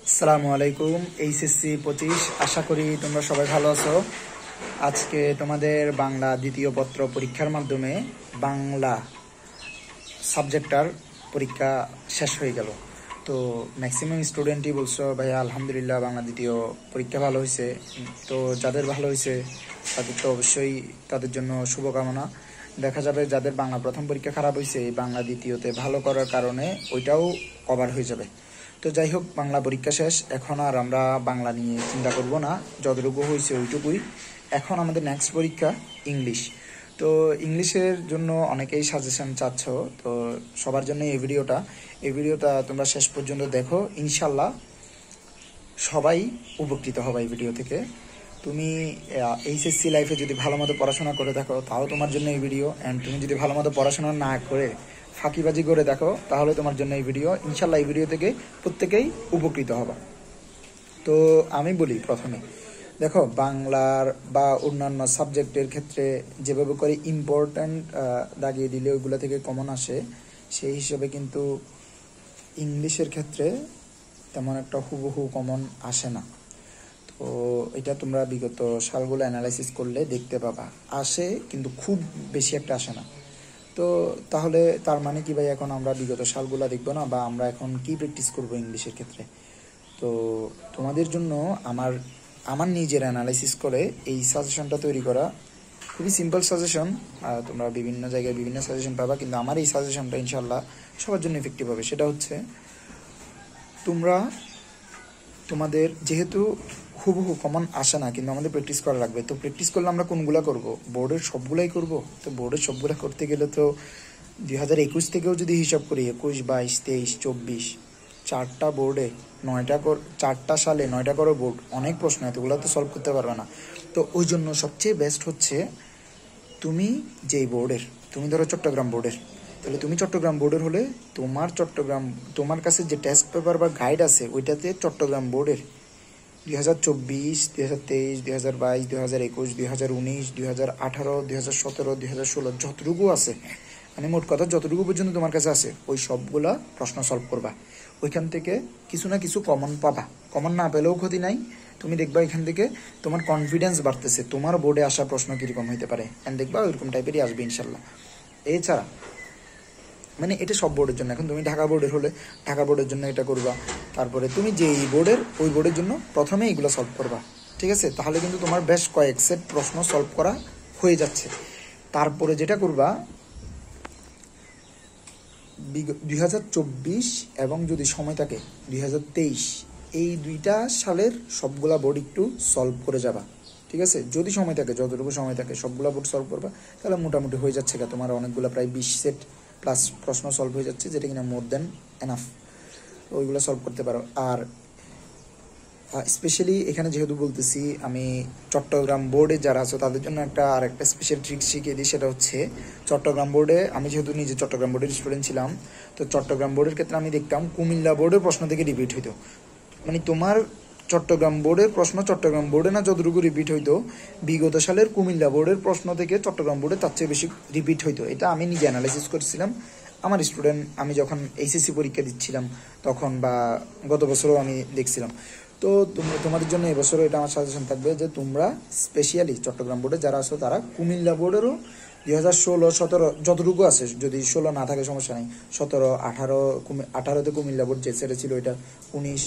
আসসালামু আলাইকুম। এইচএসসি 25 আশা করি তোমরা সবাই ভালো আছো। আজকে তোমাদের বাংলা দ্বিতীয় পত্র পরীক্ষার মাধ্যমে বাংলা সাবজেক্টটার পরীক্ষা শেষ হয়ে গেল। তো ম্যাক্সিমাম স্টুডেন্টই বলছো ভাই আলহামদুলিল্লাহ বাংলা দ্বিতীয় পরীক্ষা ভালো হয়েছে। তো যাদের ভালো হয়েছে তাদের তো অবশ্যই তাদের জন্য শুভকামনা। দেখা যাবে যাদের বাংলা প্রথম পরীক্ষা খারাপ হয়েছে বাংলা দ্বিতীয়তে ভালো করার কারণে ওইটাও কভার হয়ে যাবে। তো যাই হোক, বাংলা পরীক্ষা শেষ, এখন আর আমরা বাংলা নিয়ে চিন্তা করব না, যতটুকু হয়েছে ওইটুকুই। এখন আমাদের নেক্সট পরীক্ষা ইংলিশ। তো ইংলিশের জন্য অনেকেই সাজেশন চাচ্ছ, তো সবার জন্য এই ভিডিওটা তোমরা শেষ পর্যন্ত দেখো, ইনশাল্লাহ সবাই উপকৃত হবে এই ভিডিও থেকে। তুমি এইচএসসি লাইফে যদি ভালো মতো পড়াশোনা করে দেখো তাও তোমার জন্য এই ভিডিও, অ্যান্ড তুমি যদি ভালো মতো পড়াশোনা না করে ফাঁকিবাজি করে দেখো তাহলে তোমার জন্য এই ভিডিও। ইনশাল্লাহ এই ভিডিও থেকে প্রত্যেকেই উপকৃত হবে। তো আমি বলি প্রথমে, দেখো বাংলার বা অন্যান্য সাবজেক্টের ক্ষেত্রে যেভাবে করে ইম্পর্ট্যান্ট দাগিয়ে দিলে ওইগুলো থেকে কমন আসে, সেই হিসেবে কিন্তু ইংলিশের ক্ষেত্রে তেমন একটা হুবহু কমন আসে না। তো এটা তোমরা বিগত সালগুলো অ্যানালাইসিস করলে দেখতে পাবা, আসে কিন্তু খুব বেশি একটা আসে না। তো তাহলে তার মানে কি ভাই, এখন আমরা বিগত সালগুলো দেখবো না, বা আমরা এখন কি প্র্যাকটিস করবো ইংলিশের ক্ষেত্রে? তো তোমাদের জন্য আমার নিজের অ্যানালাইসিস করে এই সাজেশনটা তৈরি করা, খুবই সিম্পল সাজেশন। তোমরা বিভিন্ন জায়গায় বিভিন্ন সাজেশন পাবা, কিন্তু আমার এই সাজেশনটা ইনশাল্লাহ সবার জন্য ইফেক্টিভ হবে। সেটা হচ্ছে, তোমাদের যেহেতু হুবহু কমন আসে না, কিন্তু আমাদের প্র্যাকটিস করা লাগবে। তো প্র্যাকটিস করলে আমরা কোনগুলা করব? বোর্ডের সবগুলাই করব। তো বোর্ডের সবগুলা করতে গেলে তো 2021 থেকেও যদি হিসাব করি, 21, 22, 23, 24, 4টা বোর্ডে 4টা সালে 9টা করে বোর্ড, অনেক প্রশ্ন, এতগুলো তো সলভ করতে পারবে না। তো ওই জন্য সবচেয়ে বেস্ট হচ্ছে, তুমি যেই বোর্ডের, তুমি ধরো চট্টগ্রাম বোর্ডের, তাহলে তুমি চট্টগ্রাম বোর্ডের হলে তোমার কাছে যে টেস্ট পেপার বা গাইড আছে ওইটাতে চট্টগ্রাম বোর্ডের 2024, 2023, 2022, 2021, 2019, 2018, 2017, 2016 যতটুকু আছে, মানে মোট কথা যতটুকু পর্যন্ত তোমার কাছে আছে ওই সবগুলা প্রশ্ন সলভ করবা। ওইখান থেকে কিছু না কিছু কমন পাবা, কমন না পেলেও ক্ষতি নাই। তুমি দেখবা এখান থেকে তোমার কনফিডেন্স বাড়তেছে, তোমার বোর্ডে আসা প্রশ্ন কীরকম হইতে পারে, অ্যান্ড দেখবা ওইরকম টাইপেরই আসবে ইনশাল্লাহ। এছাড়া মানে এটা সব বোর্ডের জন্য, এখন তুমি ঢাকা বোর্ডের হলে ঢাকা বোর্ডের জন্য এটা করবা, তারপরে তুমি যেই বোর্ডের ওই বোর্ডের জন্য প্রথমে এইগুলো সলভ করবা, ঠিক আছে? তাহলে কিন্তু তোমার বেশ কয়েক সেট প্রশ্ন সলভ করা হয়ে যাচ্ছে। তারপরে যেটা করবা, 2024 এবং যদি সময় থাকে 2023, এই 2টা সালের সবগুলা বোর্ড একটু সলভ করে যাবা, ঠিক আছে? যদি সময় থাকে, যতটুকু সময় থাকে সবগুলা বোর্ড সলভ করবা, তাহলে মোটামুটি হয়ে যাচ্ছে তোমার অনেকগুলো, প্রায় 20 সেট প্লাস প্রশ্ন সলভ হয়ে যাচ্ছে, যেটা কিনা মোর দেন এনাফ। ওইগুলো সলভ করতে পারো। আর স্পেশালি এখানে যেহেতু বলতেছি, আমি চট্টগ্রাম বোর্ডে যারা আছো তাদের জন্য আরেকটা স্পেশাল ট্রিক শিখিয়ে দিই। সেটা হচ্ছে, চট্টগ্রাম বোর্ডে আমি যেহেতু নিজে চট্টগ্রাম বোর্ডের স্টুডেন্ট ছিলাম, তো চট্টগ্রাম বোর্ডের ক্ষেত্রে আমি দেখতাম কুমিল্লা বোর্ডের প্রশ্ন থেকে রিপিট হইতো। মানে তোমার চট্টগ্রাম বোর্ডের প্রশ্ন চট্টগ্রাম বোর্ডে না যতটুকু রিপিট হইতো, বিগত সালের কুমিল্লা বোর্ডের প্রশ্ন থেকে চট্টগ্রাম বোর্ডে তার চেয়ে বেশি রিপিট হইতো। এটা আমি নিজে অ্যানালাইসিস করছিলাম। আমার স্টুডেন্ট, আমি যখন এইচএসসি পরীক্ষা দিচ্ছিলাম তখন, বা গত বছরও আমি দেখছিলাম। তো তোমাদের জন্য এবছরও এটা আমার সাজেশন থাকবে যে তোমরা স্পেশালি চট্টগ্রাম বোর্ডে যারা আছো তারা কুমিল্লা বোর্ডেরও 2016, 17 যতটুকু আছে, যদি 16 না থাকে সমস্যা নেই, 17, 18তে কুমিল্লা বোর্ড যে সেটা ছিল এটা, 19,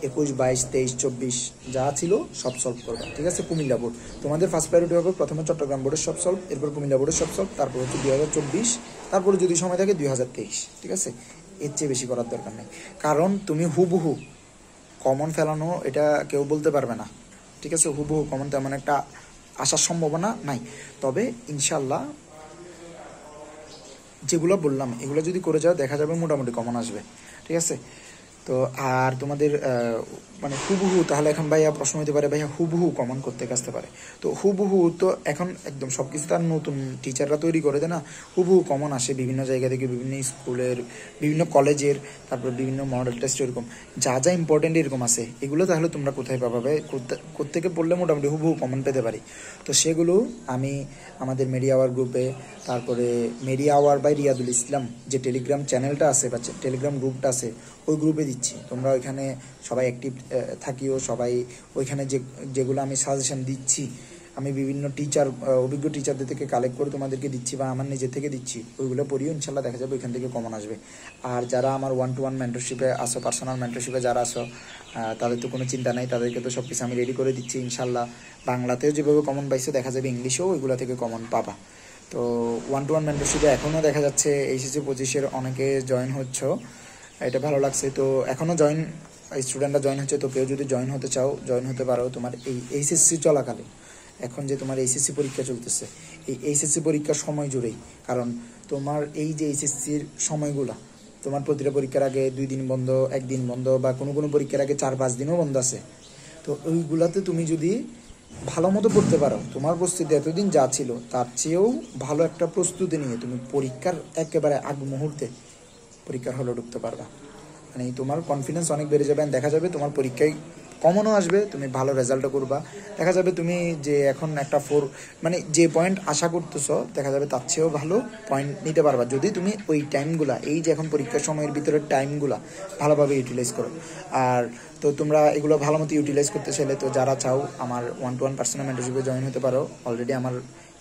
21, 22, 23, 24 যা ছিল সব সলভ করবে, ঠিক আছে? কুমিল্লা বোর্ড তোমাদের ফার্স্ট প্রায়োরিটি হবে, প্রথমে চট্টগ্রাম বোর্ডের সব সলভ, এরপর কুমিল্লা বোর্ডের সব সলভ, তারপর হচ্ছে 2024, তারপরে যদি সময় থাকে 2023, ঠিক আছে? এর চেয়ে বেশি করার দরকার নেই, কারণ তুমি হুবহু কমন ফেলানো এটা কেউ বলতে পারবে না, ঠিক আছে? হুবহু কমন তেমন একটা আসার সম্ভাবনা নাই। তবে ইনশাল্লাহ যেগুলো বললাম এগুলো যদি করে যাও দেখা যাবে মোটামুটি কমন আসবে, ঠিক আছে? তো আর তোমাদের মানে হুবহু, তাহলে এখন ভাইয়া প্রশ্ন হতে পারে, ভাইয়া হুবহু কমন করতে আসতে পারে? তো হুবহু তো এখন একদম সব কিছু তার নতুন টিচাররা তৈরি করে দেয় না, হুবহু কমন আসে বিভিন্ন জায়গা থেকে, বিভিন্ন স্কুলের, বিভিন্ন কলেজের, তারপর বিভিন্ন মডেল টেস্ট, এরকম যা যা ইম্পর্টেন্ট এরকম আছে। এগুলো তাহলে তোমরা কোথায় পাবা ভাই? কোত্থেকে পড়লে মোটামুটি হুবহু কমন পেতে পারি? তো সেগুলো আমি আমাদের মিডিয়া আওয়ার গ্রুপে, তারপরে মিডিয়া আওয়ার বাই রিয়াদুল ইসলাম যে টেলিগ্রাম চ্যানেলটা আছে বা টেলিগ্রাম গ্রুপটা আছে, ওই গ্রুপে দিচ্ছি, তোমরা ওইখানে সবাই অ্যাক্টিভ থাকিও। সবাই ওইখানে যেগুলো আমি সাজেশন দিচ্ছি, আমি বিভিন্ন অভিজ্ঞ টিচারদের থেকে কালেক্ট করে তোমাদেরকে দিচ্ছি বা আমার নিজে থেকে দিচ্ছি, ওইগুলো পড়িও ইনশাল্লাহ দেখা যাবে ওইখান থেকে কমন আসবে। আর যারা আমার 1-to-1 মেন্টরশিপে আসো, পার্সোনাল মেন্টরশিপে যারা আসো, তাদের তো কোনো চিন্তা নাই, তাদেরকে তো সব কিছু আমি রেডি করে দিচ্ছি ইনশাল্লাহ। বাংলাতেও যেভাবে কমন পাইছো দেখা যাবে ইংলিশেও ওইগুলো থেকে কমন পাবা। তো 1-to-1 মেন্টরশিপে এখনও দেখা যাচ্ছে এইচএসসি 25-এর অনেকে জয়েন হচ্ছ, এটা ভালো লাগছে। তো এখনও স্টুডেন্টরা জয়েন হচ্ছে, তো কেউ যদি জয়েন হতে চাও জয়েন হতে পারো। তোমার এই এইচএসসি চলাকালে, এখন যে তোমার এইচএসসি পরীক্ষা চলতেছে, এই এইচএসসি পরীক্ষার সময় জুড়েই, কারণ তোমার এই যে এইচএসসির সময়গুলা, তোমার প্রতিটা পরীক্ষার আগে 2 দিন বন্ধ, 1 দিন বন্ধ, বা কোনো পরীক্ষার আগে 4-5 দিনও বন্ধ আছে। তো ওইগুলাতে তুমি যদি ভালো মতো পড়তে পারো, তোমার প্রস্তুতি এতদিন যা ছিল তার চেয়েও ভালো একটা প্রস্তুতি নিয়ে তুমি পরীক্ষার একেবারে আগ মুহূর্তে পরীক্ষার হলে ঢুকতে পারবা। মানে তোমার কনফিডেন্স অনেক বেড়ে যাবে, দেখা যাবে তোমার পরীক্ষায় কমনও আসবে, তুমি ভালো রেজাল্টও করবা। দেখা যাবে তুমি যে এখন একটা মানে যে পয়েন্ট আশা করতেছো, দেখা যাবে তার চেয়েও ভালো পয়েন্ট নিতে পারবা যদি তুমি ওই টাইমগুলা, এই যে এখন পরীক্ষার সময়ের ভিতরে টাইমগুলা ভালোভাবে ইউটিলাইজ করো। আর তো তোমরা এগুলো ভালো মতো ইউটিলাইজ করতে চাইলে, তো যারা চাও আমার 1-to-1 পার্সোনাল মেন্টরশিপে জয়েন হতে পারো। অলরেডি আমার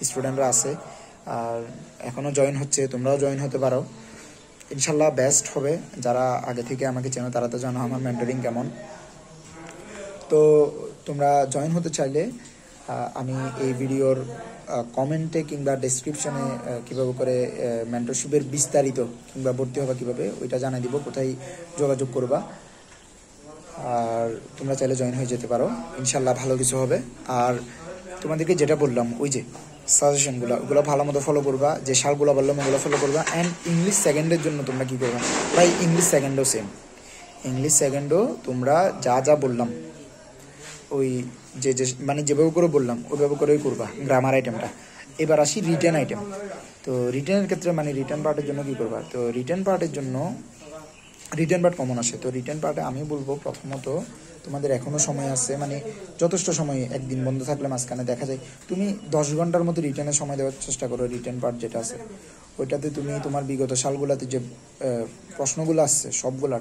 স্টুডেন্টরা আছে, আর এখনও জয়েন হচ্ছে, তোমরাও জয়েন হতে পারো ইনশাল্লাহ। বেস্ট হবে। যারা আগে থেকে আমাকে চেনো তারা তো জানো আমার মেন্টরিং কেমন। তো তোমরা জয়েন হতে চাইলে আমি এই ভিডিওর কমেন্টে কিংবা ডেসক্রিপশনে কীভাবে করে মেন্টরশিপের বিস্তারিত কিংবা ভর্তি হবা কীভাবে, ওইটা জানিয়ে দিব, কোথায় যোগাযোগ করবা। আর তোমরা চাইলে জয়েন হয়ে যেতে পারো, ইনশাল্লাহ ভালো কিছু হবে। আর তোমাদেরকে যেটা বললাম, ওই যে সাজেশনগুলো, ওগুলো ভালো মতো ফলো করবা, যে সারগুলো বললাম ওগুলো ফলো করবা। অ্যান্ড ইংলিশ সেকেন্ডের জন্য তোমরা কী করবা, প্রায় ইংলিশ সেকেন্ডও সেম, ইংলিশ সেকেন্ডও তোমরা যা বললাম ওই যে মানে যেভাবে করে বললাম ওইভাবে করেই করবা গ্রামার আইটেমটা। এবার আসি রিটেন আইটেম। তো রিটেনের ক্ষেত্রে মানে রিটেন পার্টের জন্য কী করবা, তো রিটেন পার্টের জন্য রিটেন পার্ট কমন আসে। তো রিটেন পার্টে আমি বলবো প্রথমত তোমাদের এখনও সময় আছে, মানে যথেষ্ট সময়, 1 দিন বন্ধ থাকলে মাঝখানে দেখা যায় তুমি 10 ঘন্টার মতো রিটেনের সময় দেওয়ার চেষ্টা করো। রিটেন পার্ট যেটা আছে ওইটাতে তুমি তোমার বিগত সালগুলোতে যে প্রশ্নগুলো আসছে সবগুলা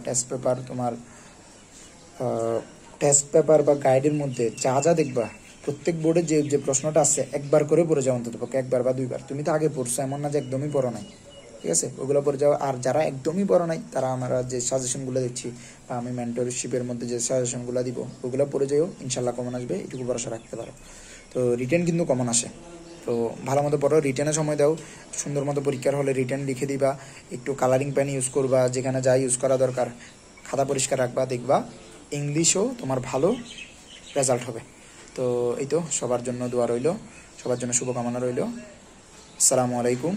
টেস্ট পেপার বা গাইডের মধ্যে যা দেখবা, প্রত্যেক বোর্ডে যে প্রশ্নটা আছে একবার করে পড়ে যাও, অন্তত পক্ষে 1বার বা 2বার। তুমি তো আগে পড়ছো, এমন না যে একদমই পড়ো নাই, ঠিক আছে? ওগুলো পড়ে যাও। আর যারা একদমই পড়ো নাই তারা আমরা যে সাজেশনগুলো দিচ্ছি বা আমি মেন্টরশিপের মধ্যে যে সাজেশনগুলো দিব ওগুলো পড়ে যাও, ইনশাল্লাহ কমন আসবে, এটুকু ভরসা রাখতে পারো। তো রিটেন কিন্তু কমন আসে, তো ভালো মতো পড়ো, রিটেনে সময় দাও। সুন্দর মতো পরীক্ষার হলে রিটেন লিখে দিবা, একটু কালারিং পেন ইউজ করবা, যেখানে যা ইউজ করা দরকার, খাতা পরিষ্কার রাখবা, দেখবা ইংলিশও তোমার ভালো রেজাল্ট হবে। তো এই তো, সবার জন্য দোয়া রইল, সবার জন্য শুভকামনা রইল। আসসালামু আলাইকুম।